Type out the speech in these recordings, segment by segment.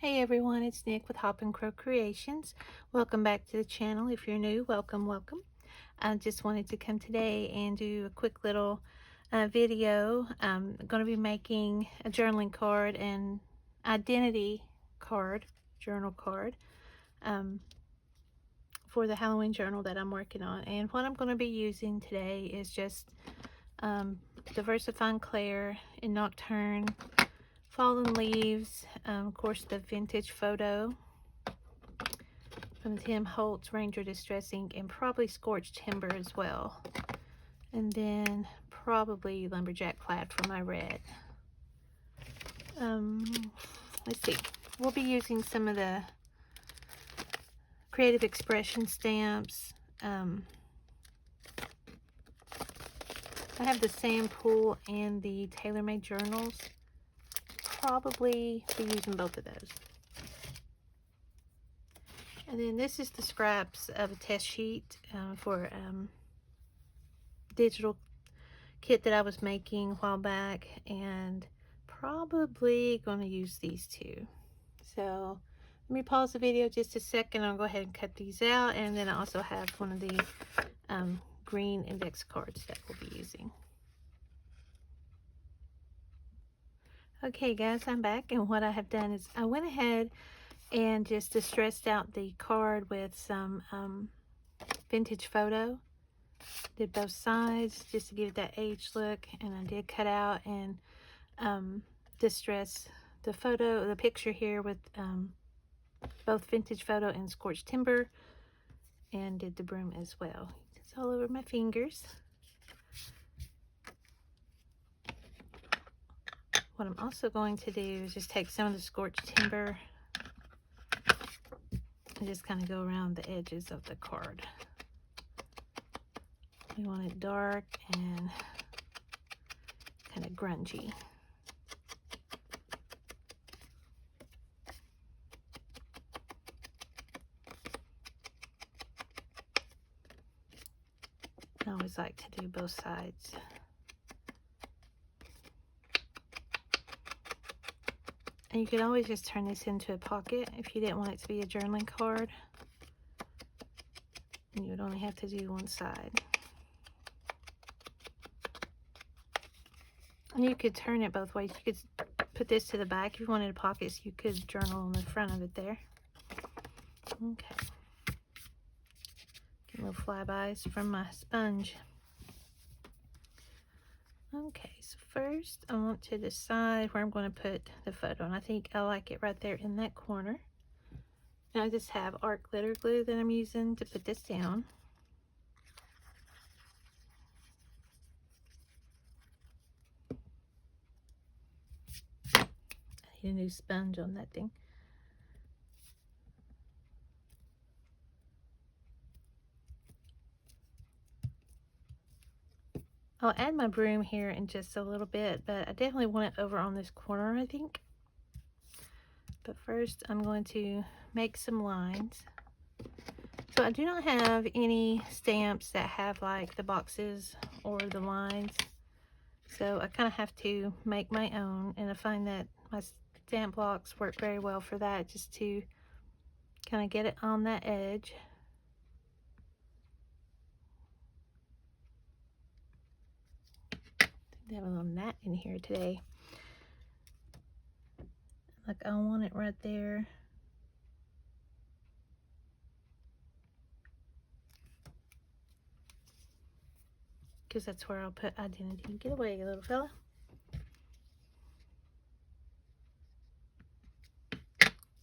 Hey everyone, it's Nick with Hop and Crow Creations. Welcome back to the channel. If you're new, welcome. I just wanted to come today and do a quick little video. I'm going to be making a journaling card and identity card, journal card, for the Halloween journal that I'm working on. And what I'm going to be using today is just Diversifying Clair in Nocturne, Fallen Leaves, of course the vintage photo from Tim Holtz Ranger Distress Ink, and probably Scorched Timber as well. And then probably Lumberjack Plaid for my red. Let's see. We'll be using some of the Creative Expression stamps. I have the Sand Pool and the TaylorMade journals. Probably be using both of those. And then this is the scraps of a test sheet for digital kit that I was making a while back, and probably going to use these two. So let me pause the video just a second. I'll go ahead and cut these out, and then I also have one of the green index cards that we'll be using. Okay guys, I'm back, and what I have done is I went ahead and just distressed out the card with some vintage photo. Did both sides just to give it that age look, and I did cut out and distress the picture here with both vintage photo and Scorched Timber, and did the broom as well. It's all over my fingers. What I'm also going to do is just take some of the Scorched Timber and just kind of go around the edges of the card. We want it dark and kind of grungy. I always like to do both sides. And you could always just turn this into a pocket if you didn't want it to be a journaling card. And you would only have to do one side. And you could turn it both ways. You could put this to the back. If you wanted pockets, you could journal on the front of it there. Okay. Get little flybys from my sponge. Okay, so first I want to decide where I'm going to put the photo, and I think I like it right there in that corner. Now I just have art glitter glue that I'm using to put this down. I need a new sponge on that thing. I'll add my broom here in just a little bit, but I definitely want it over on this corner, I think. But first I'm going to make some lines. So I do not have any stamps that have like the boxes or the lines. So I kind of have to make my own, and I find that my stamp blocks work very well for that, just to kind of get it on that edge. They have a little gnat in here today. Like I want it right there. Because that's where I'll put identity. Get away, you little fella.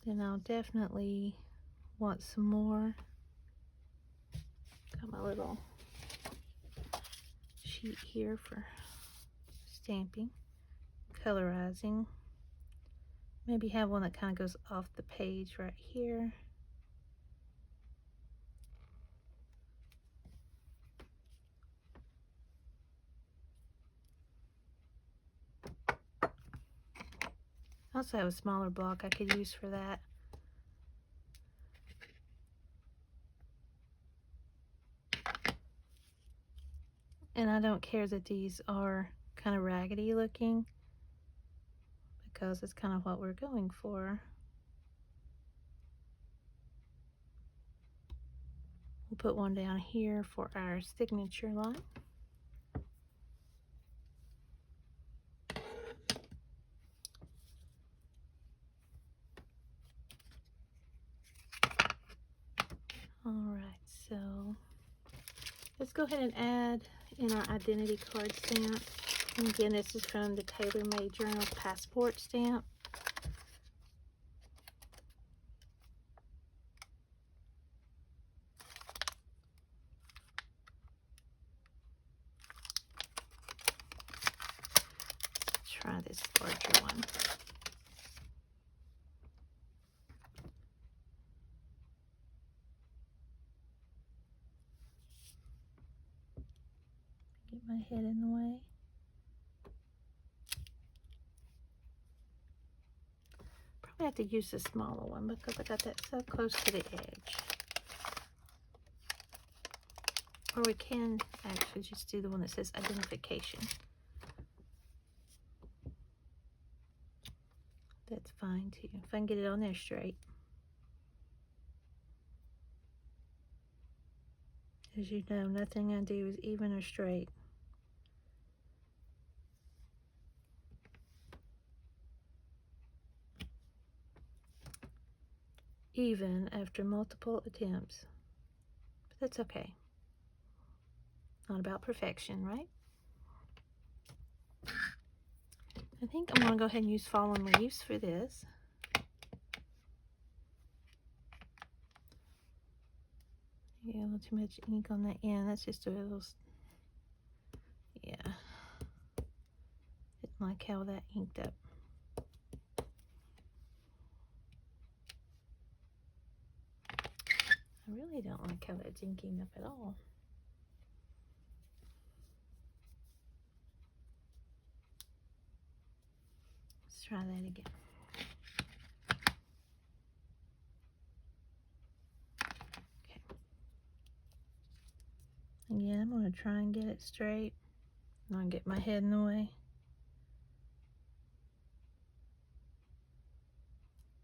Then I'll definitely want some more. Got my little sheet here for stamping, colorizing. Maybe have one that kind of goes off the page right here. I also have a smaller block I could use for that. And I don't care that these are kind of raggedy looking, because it's kind of what we're going for. We'll put one down here for our signature line. Alright, so let's go ahead and add in our identity card stamp. And again, this is from the Taylor Made Journal Passport stamp. Let's try this larger one. Get my head in the way. Probably have to use the smaller one because I got that so close to the edge. Or we can actually just do the one that says identification. That's fine too, if I can get it on there straight. As you know, nothing I do is even or straight. Even after multiple attempts. But that's okay. Not about perfection, right? I think I'm going to go ahead and use fallen leaves for this. Yeah, a little too much ink on the end. That's just a little, yeah. Didn't like how that inked up. I really don't like how that's inking up at all. Let's try that again. Okay. Again, I'm going to try and get it straight. Not get my head in the way.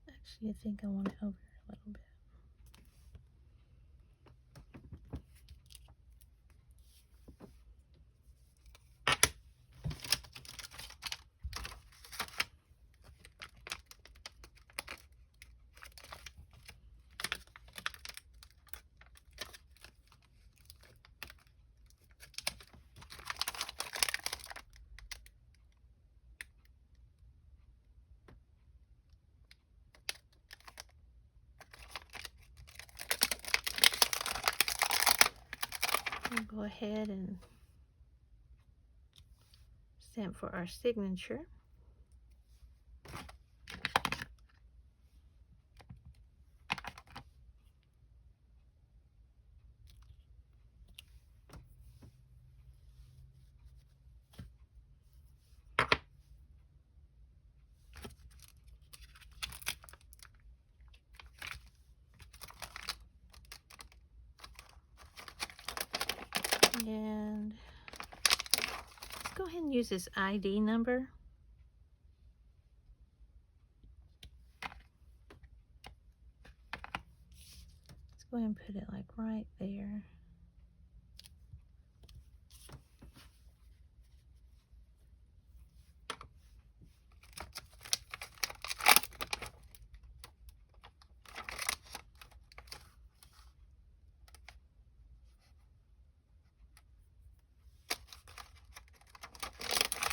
Actually, I think I want it over a little bit. We'll go ahead and stamp for our signature. And let's go ahead and use this ID number. Let's go ahead and put it like right there.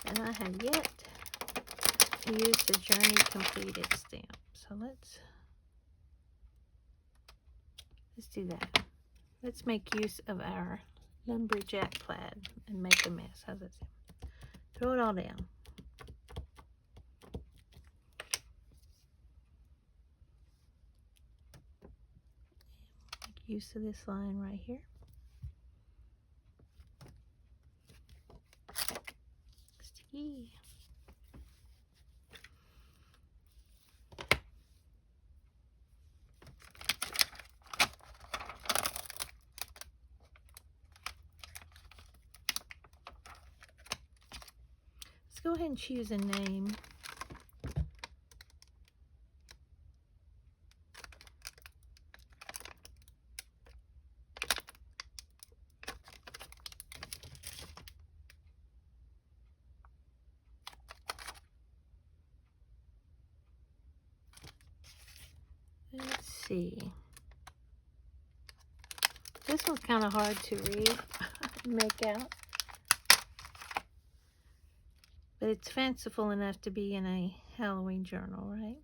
And I have yet to use the Journey Completed stamp. So let's do that. Let's make use of our lumberjack plaid and make a mess. How's that sound? Throw it all down. Make use of this line right here. Sticky. Let's go ahead and choose a name. see. This one's kind of hard to read and make out. But it's fanciful enough to be in a Halloween journal, right?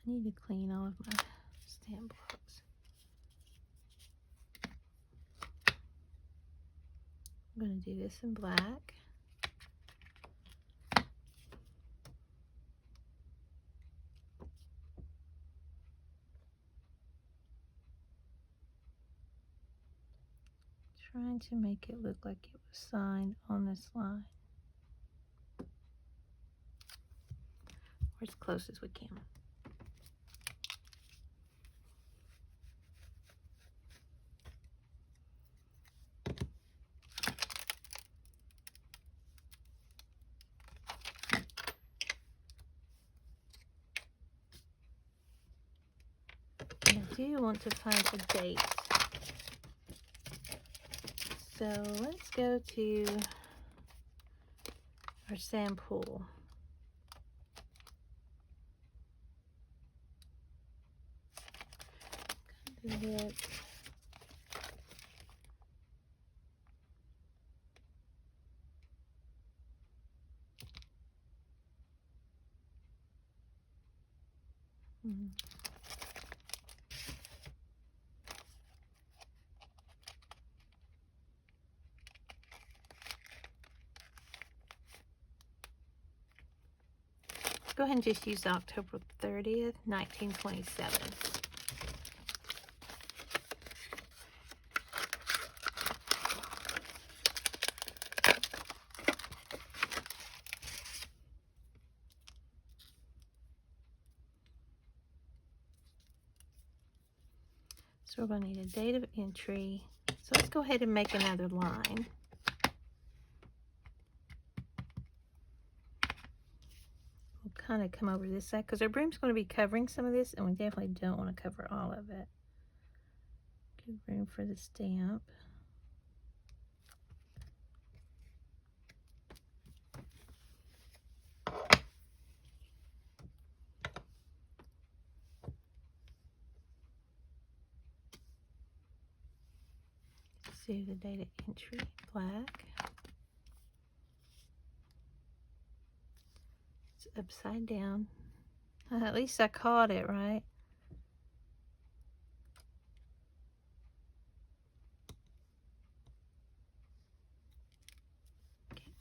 I need to clean all of my stamp blocks. I'm going to do this in black. Trying to make it look like it was signed on this line. Or as close as we can. I do want to find a date. So let's go to our sample. It. Go ahead and just use October 30th, 1927. So we're going to need a date of entry. So let's go ahead and make another line. We'll kind of come over this side because our broom's going to be covering some of this, and we definitely don't want to cover all of it. Give room for the stamp. See the date of entry, black. It's upside down. At least I caught it, right? Okay.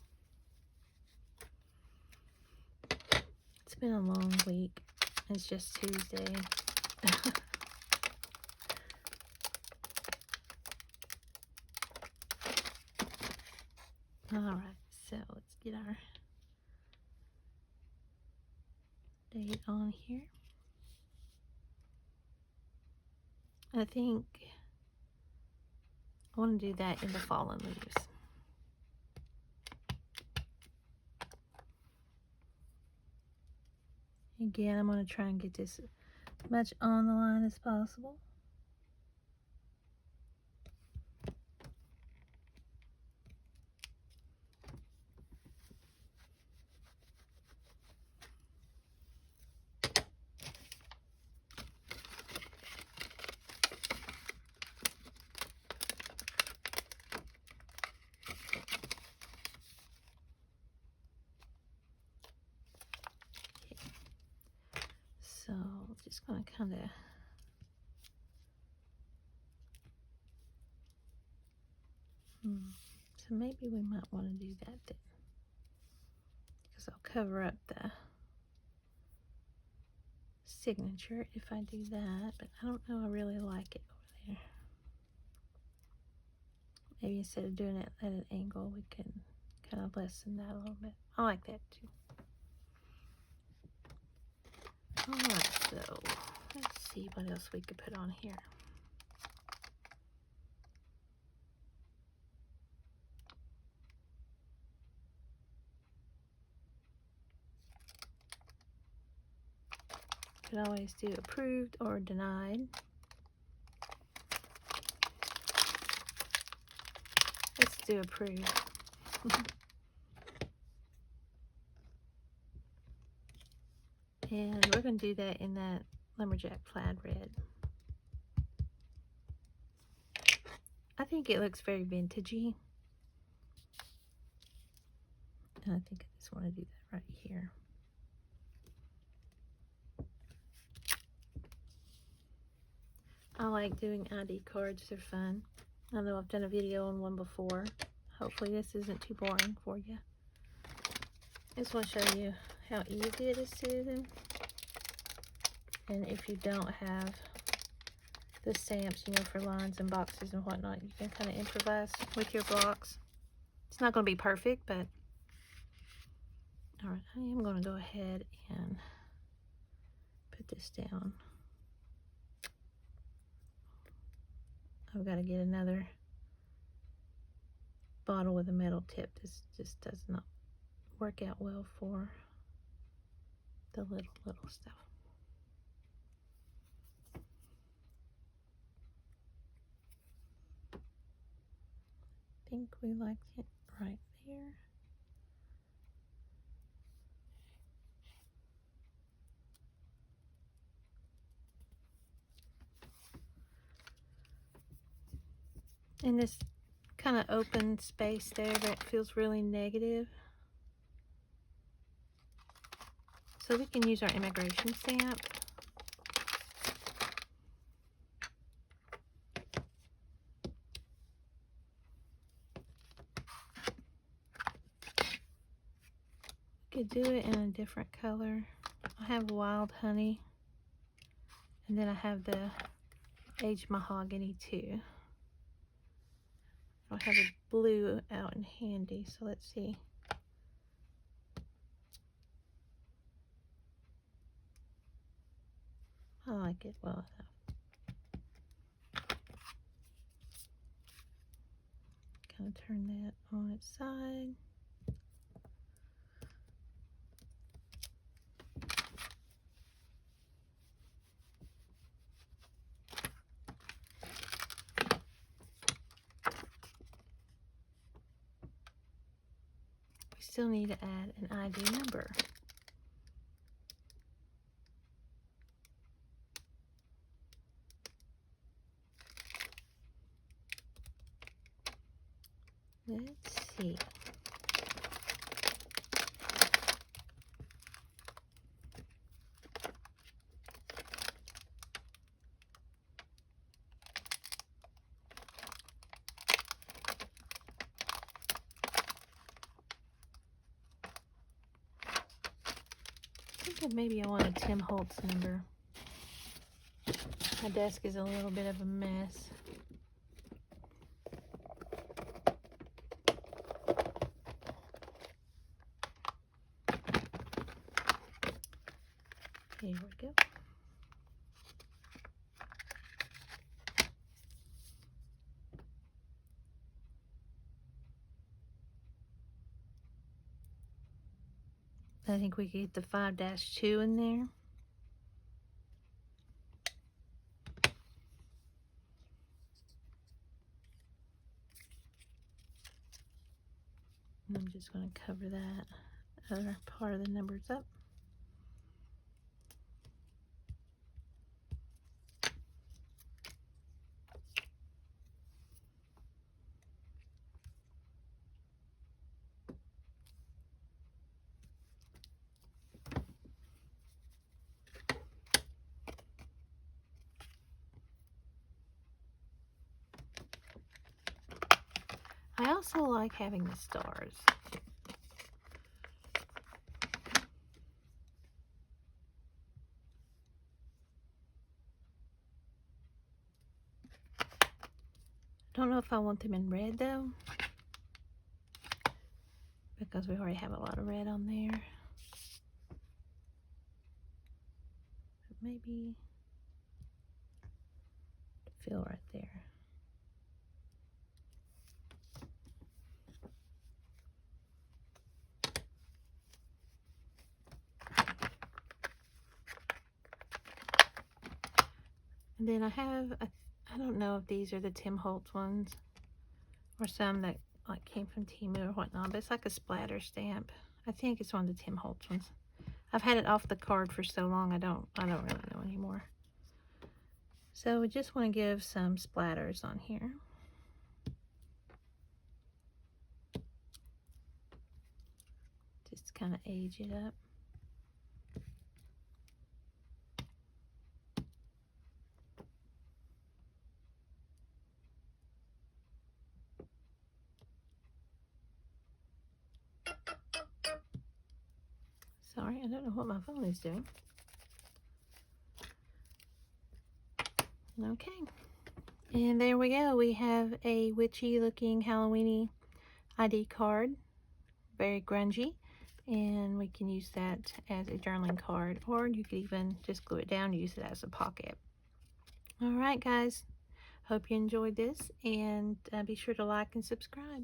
It's been a long week. It's just Tuesday. All right, so let's get our date on here. I think I want to do that in the fallen leaves. Again, I'm going to try and get this as much on the line as possible. So just going to kind of so maybe we might want to do that then, because I'll cover up the signature if I do that, but I don't know, I really like it over there. Maybe instead of doing it at an angle, we can kind of lessen that a little bit. I like that too. Alright, so let's see what else we could put on here. Could always do approved or denied. Let's do approved. And we're going to do that in that lumberjack plaid red. I think it looks very vintagey. And I think I just want to do that right here. I like doing ID cards. They're fun. I know I've done a video on one before. Hopefully this isn't too boring for you. I just want to show you how easy it is to do them. And if you don't have the stamps, you know, for lines and boxes and whatnot, you can kind of improvise with your blocks. It's not going to be perfect, but alright, I am going to go ahead and put this down. I've got to get another bottle with a metal tip. This just does not work out well for the little stuff. I think we like it right there. And this kind of open space there that feels really negative. So we can use our immigration stamp. We could do it in a different color. I have wild honey. And then I have the aged mahogany too. I have a blue out in handy, so let's see. I like it well enough. Kind of turn that on its side. We still need to add an ID number. Let's see. I think that maybe I want a Tim Holtz number. My desk is a little bit of a mess. Here we go. I think we could get the 5-2 in there. And I'm just going to cover that other part of the numbers up. I also like having the stars. Don't know if I want them in red though, because we already have a lot of red on there. But maybe fill right there. And then I have, I don't know if these are the Tim Holtz ones or some that like came from Temu or whatnot, but it's like a splatter stamp. I think it's one of the Tim Holtz ones. I've had it off the card for so long, I don't really know anymore. So we just want to give some splatters on here. Just kind of age it up. Sorry, I don't know what my phone is doing. Okay. And there we go. We have a witchy looking Halloweeny ID card. Very grungy. And we can use that as a journaling card, or you could even just glue it down and use it as a pocket. Alright guys, hope you enjoyed this, and be sure to like and subscribe.